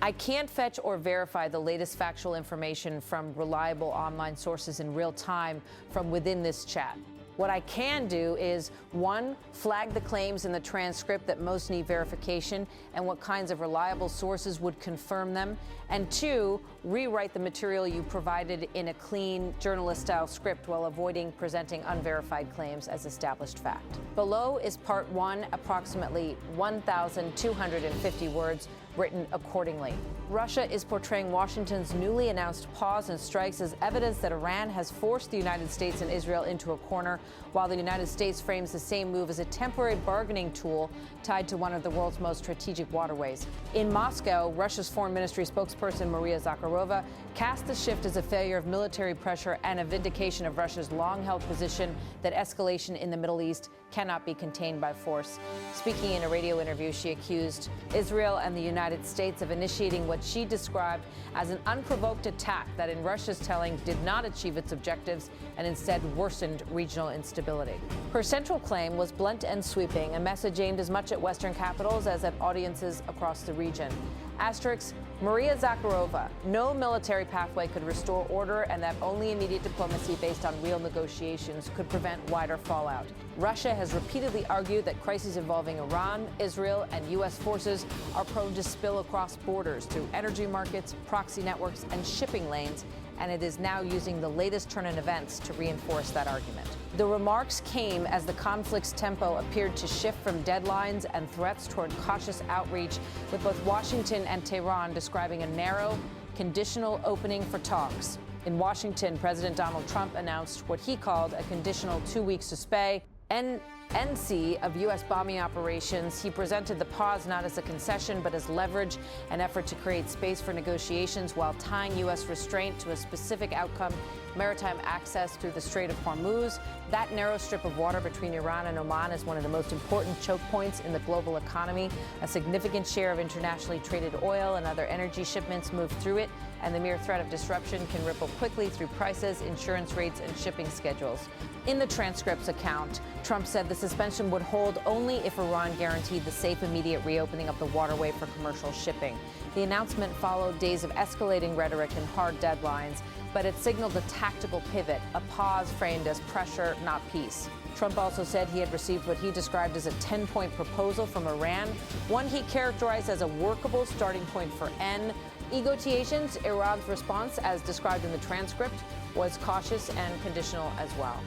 I can't fetch or verify the latest factual information from reliable online sources in real time from within this chat. What I can do is, 1, flag the claims in the transcript that most need verification and what kinds of reliable sources would confirm them, and 2, rewrite the material you provided in a clean, journalist-style script while avoiding presenting unverified claims as established fact. Below is part 1, approximately 1,250 words, written accordingly. Russia is portraying Washington's newly announced pause in strikes as evidence that Iran has forced the United States and Israel into a corner, while the United States frames the same move as a temporary bargaining tool tied to one of the world's most strategic waterways. In Moscow, Russia's foreign ministry spokesperson Maria Zakharova cast the shift as a failure of military pressure and a vindication of Russia's long-held position that escalation in the Middle East cannot be contained by force. Speaking in a radio interview, she accused Israel and the United States of initiating what she described as an unprovoked attack that, in Russia's telling, did not achieve its objectives and instead worsened regional instability. Her central claim was blunt and sweeping, a message aimed as much at Western capitals as at audiences across the region. Asterisk, Maria Zakharova, no military pathway could restore order, and that only immediate diplomacy based on real negotiations could prevent wider fallout. Russia has repeatedly argued that crises involving Iran, Israel, and U.S. forces are prone to spill across borders through energy markets, proxy networks, and shipping lanes, and it is now using the latest turn in events to reinforce that argument. The remarks came as the conflict's tempo appeared to shift from deadlines and threats toward cautious outreach, with both Washington and Tehran describing a narrow, conditional opening for talks. In Washington, President Donald Trump announced what he called a conditional 2-week NC of U.S. bombing operations. He presented the pause not as a concession, but as leverage, an effort to create space for negotiations while tying U.S. restraint to a specific outcome, maritime access through the Strait of Hormuz. That narrow strip of water between Iran and Oman is one of the most important choke points in the global economy. A significant share of internationally traded oil and other energy shipments move through it, and the mere threat of disruption can ripple quickly through prices, insurance rates, and shipping schedules. In the transcript's account, Trump said the suspension would hold only if Iran guaranteed the safe, immediate reopening of the waterway for commercial shipping. The announcement followed days of escalating rhetoric and hard deadlines, but it signaled a tactical pivot, a pause framed as pressure, not peace. Trump also said he had received what he described as a 10-point proposal from Iran, one he characterized as a workable starting point for negotiations. Iran's response, as described in the transcript, was cautious and conditional as well.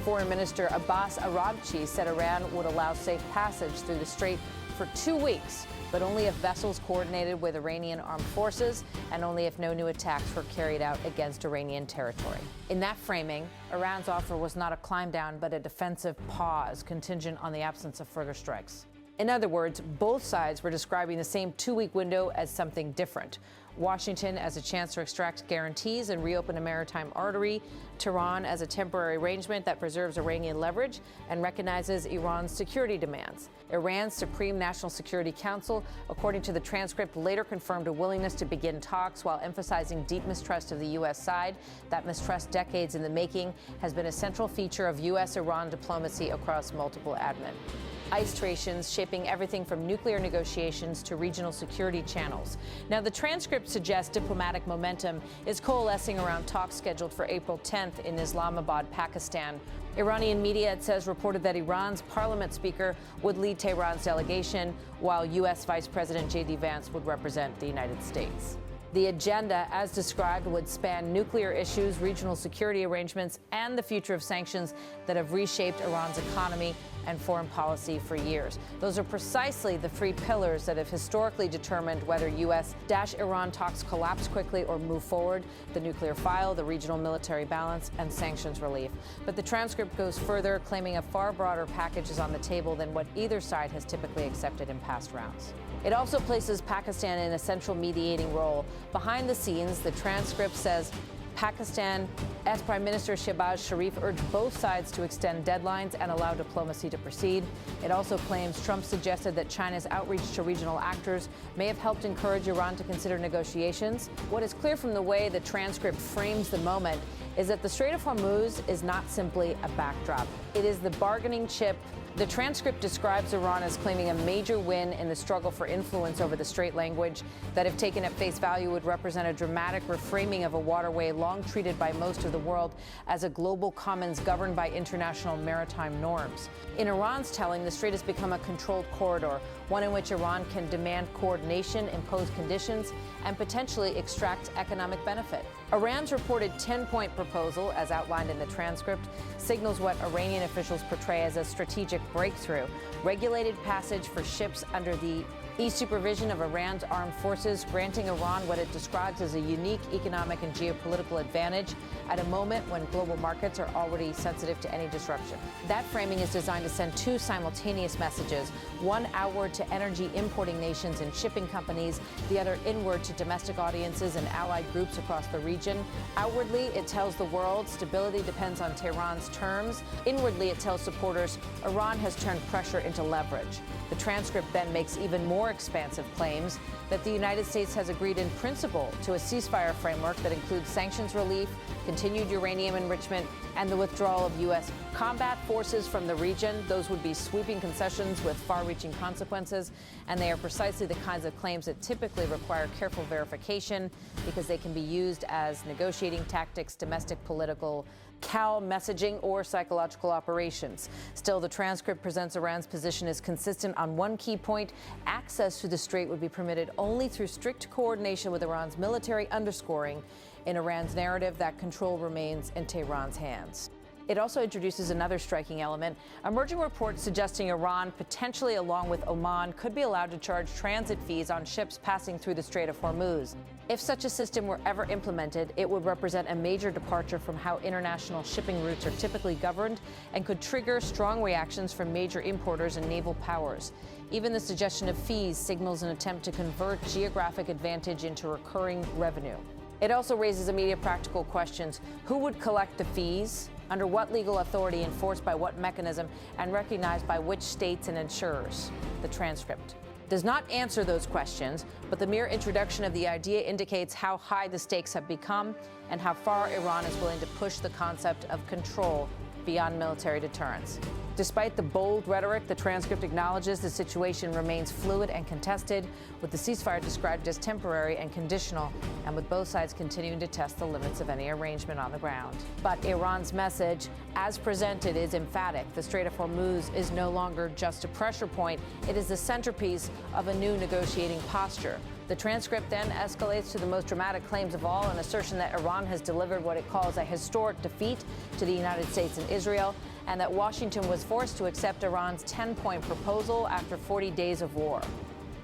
Foreign Minister Abbas Araghchi said Iran would allow safe passage through the strait for 2 weeks, but only if vessels coordinated with Iranian armed forces and only if no new attacks were carried out against Iranian territory. In that framing, Iran's offer was not a climb down, but a defensive pause contingent on the absence of further strikes. In other words, both sides were describing the same 2-week window as something different. Washington as a chance to extract guarantees and reopen a maritime artery, Tehran as a temporary arrangement that preserves Iranian leverage and recognizes Iran's security demands. Iran's Supreme National Security Council, according to the transcript, later confirmed a willingness to begin talks while emphasizing deep mistrust of the U.S. side. That mistrust, decades in the making, has been a central feature of U.S.-Iran diplomacy across multiple administrations, shaping everything from nuclear negotiations to regional security channels. Now, the transcript suggests diplomatic momentum is coalescing around talks scheduled for April 10th in Islamabad, Pakistan. Iranian media, it says, reported that Iran's parliament speaker would lead Tehran's delegation, while U.S. Vice President J.D. Vance would represent the United States. The agenda, as described, would span nuclear issues, regional security arrangements, and the future of sanctions that have reshaped Iran's economy and foreign policy for years. Those are precisely the 3 pillars that have historically determined whether U.S.-Iran talks collapse quickly or move forward: the nuclear file, the regional military balance, and sanctions relief. But the transcript goes further, claiming a far broader package is on the table than what either side has typically accepted in past rounds. It also places Pakistan in a central mediating role. Behind the scenes, the transcript says Pakistan, as Prime Minister Shehbaz Sharif urged both sides to extend deadlines and allow diplomacy to proceed. It also claims Trump suggested that China's outreach to regional actors may have helped encourage Iran to consider negotiations. What is clear from the way the transcript frames the moment is that the Strait of Hormuz is not simply a backdrop. It is the bargaining chip The transcript describes Iran as claiming a major win in the struggle for influence over the Strait, language that, if taken at face value, would represent a dramatic reframing of a waterway long treated by most of the world as a global commons governed by international maritime norms. In Iran's telling, the Strait has become a controlled corridor, one in which Iran can demand coordination, impose conditions, and potentially extract economic benefit. Iran's reported 10-point proposal, as outlined in the transcript, signals what Iranian officials portray as a strategic breakthrough: regulated passage for ships under the supervision of Iran's armed forces, granting Iran what it describes as a unique economic and geopolitical advantage at a moment when global markets are already sensitive to any disruption. That framing is designed to send two simultaneous messages, one outward to energy importing nations and shipping companies, the other inward to domestic audiences and allied groups across the region. Outwardly, it tells the world stability depends on Tehran's terms. Inwardly, it tells supporters Iran has turned pressure into leverage. The transcript then makes even more expansive claims that the United States has agreed in principle to a ceasefire framework that includes sanctions relief, continued uranium enrichment, and the withdrawal of U.S. combat forces from the region. Those would be sweeping concessions with far-reaching consequences, and they are precisely the kinds of claims that typically require careful verification because they can be used as negotiating tactics, domestic political cow messaging, or psychological operations. Still, the transcript presents Iran's position as consistent on one key point: access to the Strait would be permitted only through strict coordination with Iran's military, underscoring in Iran's narrative that control remains in Tehran's hands. It also introduces another striking element: emerging reports suggesting Iran, potentially along with Oman, could be allowed to charge transit fees on ships passing through the Strait of Hormuz. If such a system were ever implemented, it would represent a major departure from how international shipping routes are typically governed and could trigger strong reactions from major importers and naval powers. Even the suggestion of fees signals an attempt to convert geographic advantage into recurring revenue. It also raises immediate practical questions: who would collect the fees? Under what legal authority, enforced by what mechanism, and recognized by which states and insurers? The transcript does not answer those questions, but the mere introduction of the idea indicates how high the stakes have become and how far Iran is willing to push the concept of control beyond military deterrence. Despite the bold rhetoric, the transcript acknowledges the situation remains fluid and contested, with the ceasefire described as temporary and conditional, and with both sides continuing to test the limits of any arrangement on the ground. But Iran's message, as presented, is emphatic. The Strait of Hormuz is no longer just a pressure point. It is the centerpiece of a new negotiating posture. The transcript then escalates to the most dramatic claims of all, an assertion that Iran has delivered what it calls a historic defeat to the United States and Israel, and that Washington was forced to accept Iran's 10-point proposal after 40 days of war.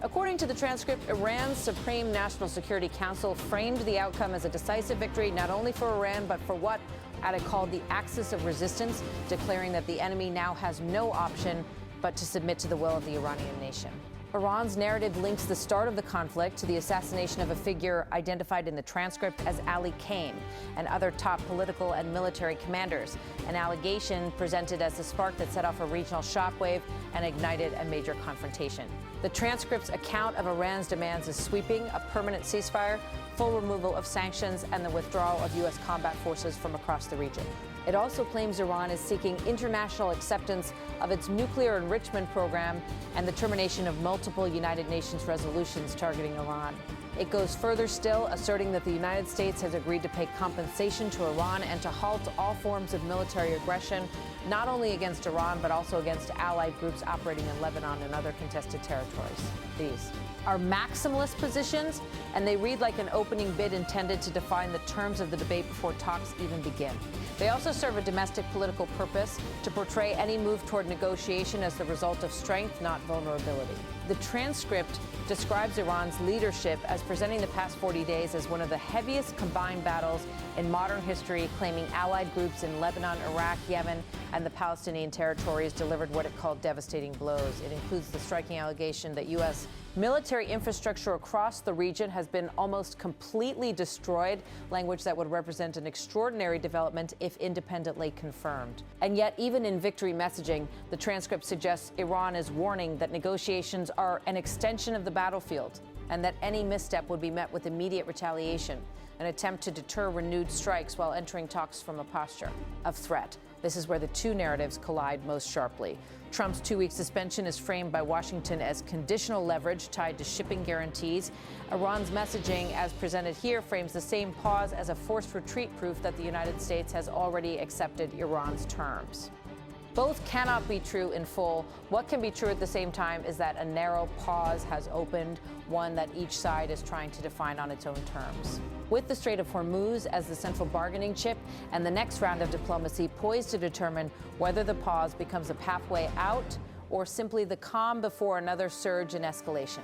According to the transcript, Iran's Supreme National Security Council framed the outcome as a decisive victory not only for Iran, but for what it called the axis of resistance, declaring that the enemy now has no option but to submit to the will of the Iranian nation. Iran's narrative links the start of the conflict to the assassination of a figure identified in the transcript as Ali Kane and other top political and military commanders, an allegation presented as the spark that set off a regional shockwave and ignited a major confrontation. The transcript's account of Iran's demands is sweeping: a permanent ceasefire, full removal of sanctions, and the withdrawal of U.S. combat forces from across the region. It also claims Iran is seeking international acceptance of its nuclear enrichment program and the termination of multiple United Nations resolutions targeting Iran. It goes further still, asserting that the United States has agreed to pay compensation to Iran and to halt all forms of military aggression, not only against Iran, but also against allied groups operating in Lebanon and other contested territories. These are maximalist positions, and they read like an opening bid intended to define the terms of the debate before talks even begin. They also serve a domestic political purpose: to portray any move toward negotiation as the result of strength, not vulnerability. The transcript describes Iran's leadership as presenting the past 40 days as one of the heaviest combined battles in modern history, claiming allied groups in Lebanon, Iraq, Yemen, and the Palestinian territories delivered what it called devastating blows. It includes the striking allegation that U.S. military infrastructure across the region has been almost completely destroyed, language that would represent an extraordinary development if independently confirmed. And yet, even in victory messaging, the transcript suggests Iran is warning that negotiations are an extension of the battlefield, and that any misstep would be met with immediate retaliation, an attempt to deter renewed strikes while entering talks from a posture of threat. This is where the two narratives collide most sharply. Trump's two-week suspension is framed by Washington as conditional leverage tied to shipping guarantees. Iran's messaging, as presented here, frames the same pause as a forced retreat, proof that the United States has already accepted Iran's terms. Both cannot be true in full. What can be true at the same time is that a narrow pause has opened, one that each side is trying to define on its own terms. With the Strait of Hormuz as the central bargaining chip and the next round of diplomacy poised to determine whether the pause becomes a pathway out or simply the calm before another surge in escalation.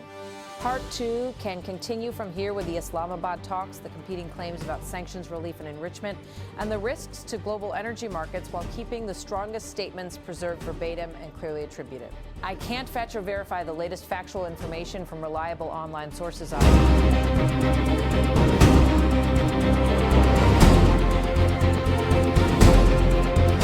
Part 2 can continue from here with the Islamabad talks, the competing claims about sanctions relief and enrichment, and the risks to global energy markets while keeping the strongest statements preserved verbatim and clearly attributed. I can't fetch or verify the latest factual information from reliable online sources on